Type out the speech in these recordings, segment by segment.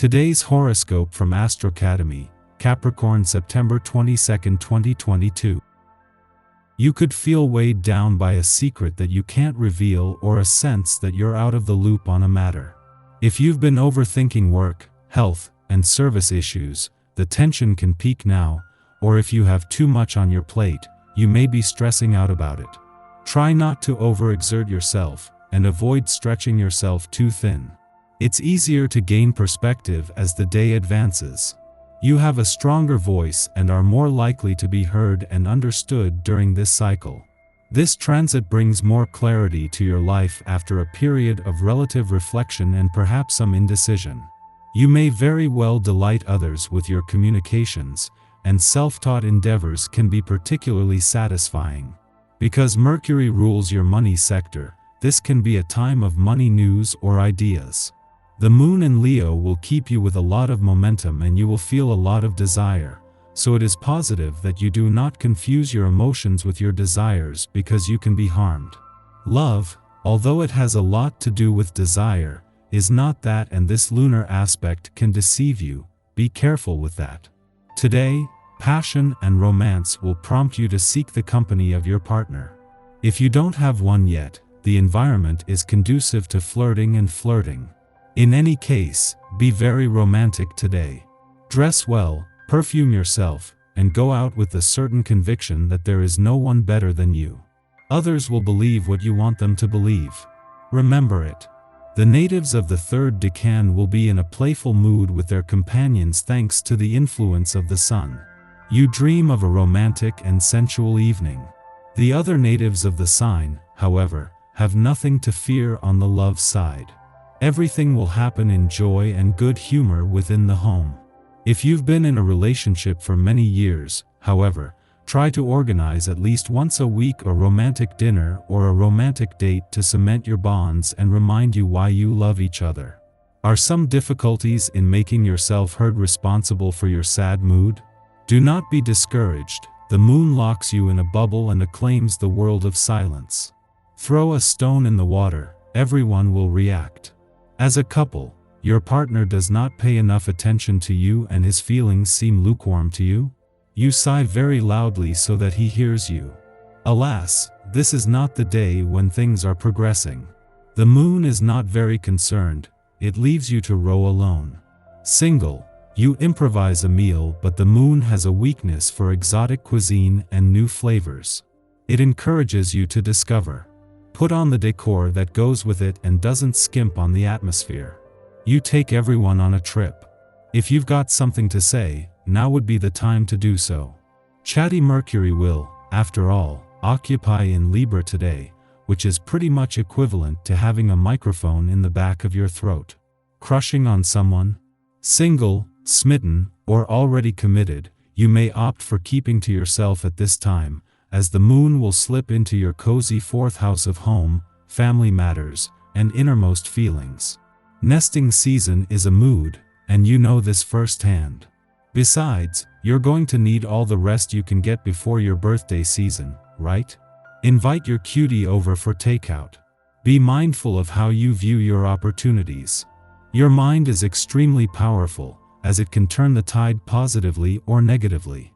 Today's horoscope from Astrocademy, Capricorn September 22, 2022. You could feel weighed down by a secret that you can't reveal or a sense that you're out of the loop on a matter. If you've been overthinking work, health, and service issues, the tension can peak now, or if you have too much on your plate, you may be stressing out about it. Try not to overexert yourself, and avoid stretching yourself too thin. It's easier to gain perspective as the day advances. You have a stronger voice and are more likely to be heard and understood during this cycle. This transit brings more clarity to your life after a period of relative reflection and perhaps some indecision. You may very well delight others with your communications, and self-taught endeavors can be particularly satisfying. Because Mercury rules your money sector, this can be a time of money news or ideas. The moon in Leo will keep you with a lot of momentum and you will feel a lot of desire, so it is positive that you do not confuse your emotions with your desires because you can be harmed. Love, although it has a lot to do with desire, is not that, and this lunar aspect can deceive you. Be careful with that. Today, passion and romance will prompt you to seek the company of your partner. If you don't have one yet, the environment is conducive to flirting and flirting. In any case, be very romantic today. Dress well, perfume yourself, and go out with the certain conviction that there is no one better than you. Others will believe what you want them to believe. Remember it. The natives of the third decan will be in a playful mood with their companions thanks to the influence of the sun. You dream of a romantic and sensual evening. The other natives of the sign, however, have nothing to fear on the love side. Everything will happen in joy and good humor within the home. If you've been in a relationship for many years, however, try to organize at least once a week a romantic dinner or a romantic date to cement your bonds and remind you why you love each other. Are some difficulties in making yourself heard responsible for your sad mood? Do not be discouraged. The moon locks you in a bubble and acclaims the world of silence. Throw a stone in the water, everyone will react. As a couple, your partner does not pay enough attention to you and his feelings seem lukewarm to you. You sigh very loudly so that he hears you. Alas, this is not the day when things are progressing. The moon is not very concerned, it leaves you to row alone. Single, you improvise a meal, but the moon has a weakness for exotic cuisine and new flavors. It encourages you to discover. Put on the decor that goes with it and doesn't skimp on the atmosphere. You take everyone on a trip. If you've got something to say, now would be the time to do so. Chatty Mercury will, after all, occupy in Libra today, which is pretty much equivalent to having a microphone in the back of your throat. Crushing on someone? Single, smitten, or already committed, you may opt for keeping to yourself at this time, as the moon will slip into your cozy fourth house of home, family matters, and innermost feelings. Nesting season is a mood, and you know this firsthand. Besides, you're going to need all the rest you can get before your birthday season, right? Invite your cutie over for takeout. Be mindful of how you view your opportunities. Your mind is extremely powerful, as it can turn the tide positively or negatively.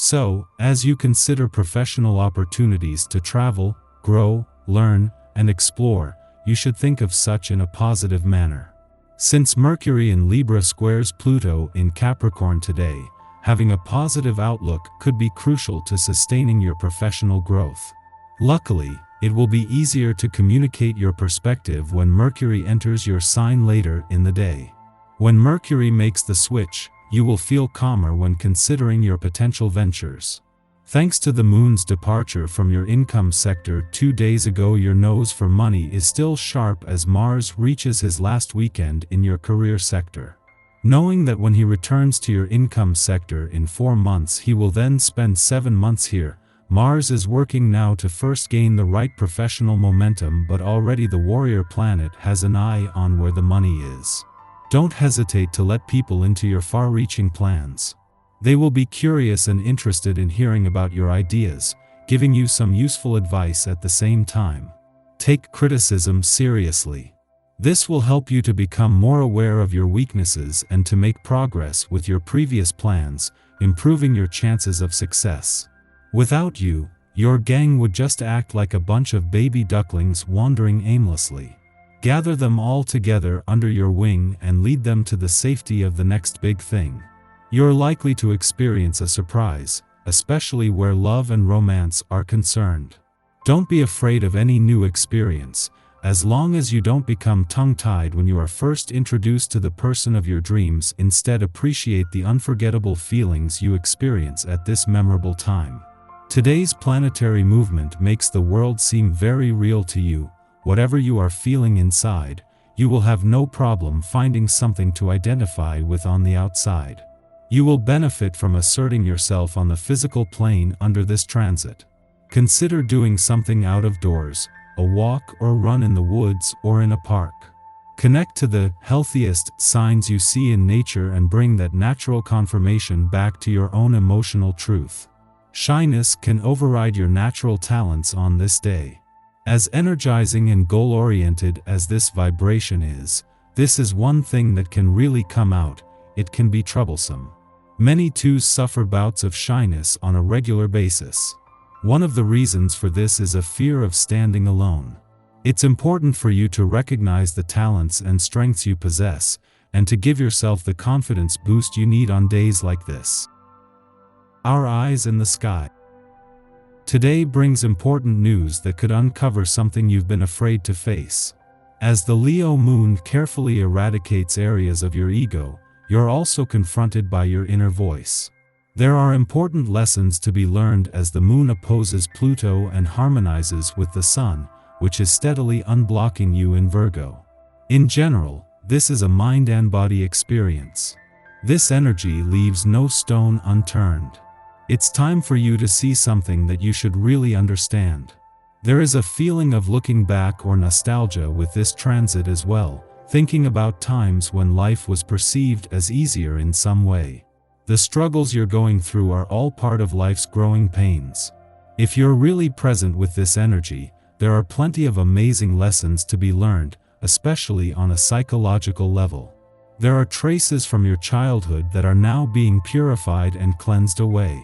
So, as you consider professional opportunities to travel, grow, learn, and explore, you should think of such in a positive manner. Since Mercury in Libra squares Pluto in Capricorn today, having a positive outlook could be crucial to sustaining your professional growth. Luckily, it will be easier to communicate your perspective when Mercury enters your sign later in the day. When Mercury makes the switch, you will feel calmer when considering your potential ventures. Thanks to the moon's departure from your income sector 2 days ago, your nose for money is still sharp as Mars reaches his last weekend in your career sector. Knowing that when he returns to your income sector in 4 months he will then spend 7 months here, Mars is working now to first gain the right professional momentum, but already the warrior planet has an eye on where the money is. Don't hesitate to let people into your far-reaching plans. They will be curious and interested in hearing about your ideas, giving you some useful advice at the same time. Take criticism seriously. This will help you to become more aware of your weaknesses and to make progress with your previous plans, improving your chances of success. Without you, your gang would just act like a bunch of baby ducklings wandering aimlessly. Gather them all together under your wing and lead them to the safety of the next big thing. You're likely to experience a surprise, especially where love and romance are concerned. Don't be afraid of any new experience, as long as you don't become tongue-tied when you are first introduced to the person of your dreams. Instead, appreciate the unforgettable feelings you experience at this memorable time. Today's planetary movement makes the world seem very real to you. Whatever you are feeling inside, you will have no problem finding something to identify with on the outside. You will benefit from asserting yourself on the physical plane under this transit. Consider doing something out of doors, a walk or run in the woods or in a park. Connect to the healthiest signs you see in nature and bring that natural confirmation back to your own emotional truth. Shyness can override your natural talents on this day. As energizing and goal-oriented as this vibration is, this is one thing that can really come out. It can be troublesome. Many twos suffer bouts of shyness on a regular basis. One of the reasons for this is a fear of standing alone. It's important for you to recognize the talents and strengths you possess, and to give yourself the confidence boost you need on days like this. Our eyes in the sky. Today brings important news that could uncover something you've been afraid to face. As the Leo moon carefully eradicates areas of your ego, you're also confronted by your inner voice. There are important lessons to be learned as the moon opposes Pluto and harmonizes with the sun, which is steadily unblocking you in Virgo. In general, this is a mind and body experience. This energy leaves no stone unturned. It's time for you to see something that you should really understand. There is a feeling of looking back or nostalgia with this transit as well, thinking about times when life was perceived as easier in some way. The struggles you're going through are all part of life's growing pains. If you're really present with this energy, there are plenty of amazing lessons to be learned, especially on a psychological level. There are traces from your childhood that are now being purified and cleansed away.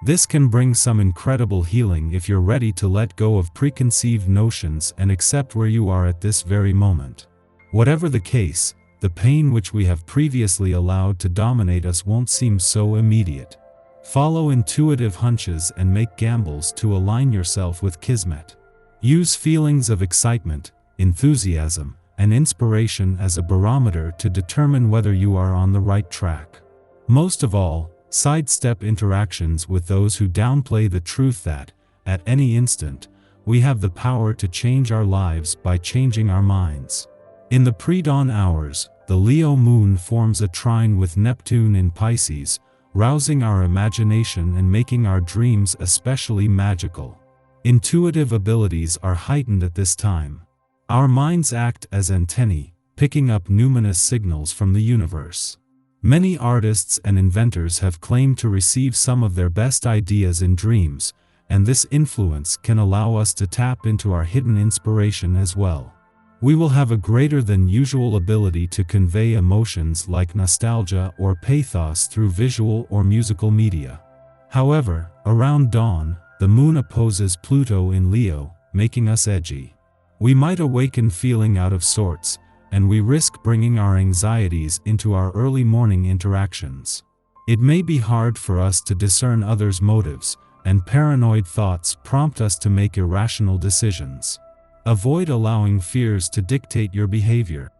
This can bring some incredible healing if you're ready to let go of preconceived notions and accept where you are at this very moment. Whatever the case, the pain which we have previously allowed to dominate us won't seem so immediate. Follow intuitive hunches and make gambles to align yourself with Kismet. Use feelings of excitement, enthusiasm, and inspiration as a barometer to determine whether you are on the right track. Most of all, sidestep interactions with those who downplay the truth that, at any instant, we have the power to change our lives by changing our minds. In the pre-dawn hours, the Leo moon forms a trine with Neptune in Pisces, rousing our imagination and making our dreams especially magical. Intuitive abilities are heightened at this time. Our minds act as antennae, picking up numinous signals from the universe. Many artists and inventors have claimed to receive some of their best ideas in dreams, and this influence can allow us to tap into our hidden inspiration as well. We will have a greater than usual ability to convey emotions like nostalgia or pathos through visual or musical media. However, around dawn, the moon opposes Pluto in Leo, making us edgy. We might awaken feeling out of sorts, and we risk bringing our anxieties into our early morning interactions. It may be hard for us to discern others' motives, and paranoid thoughts prompt us to make irrational decisions. Avoid allowing fears to dictate your behavior.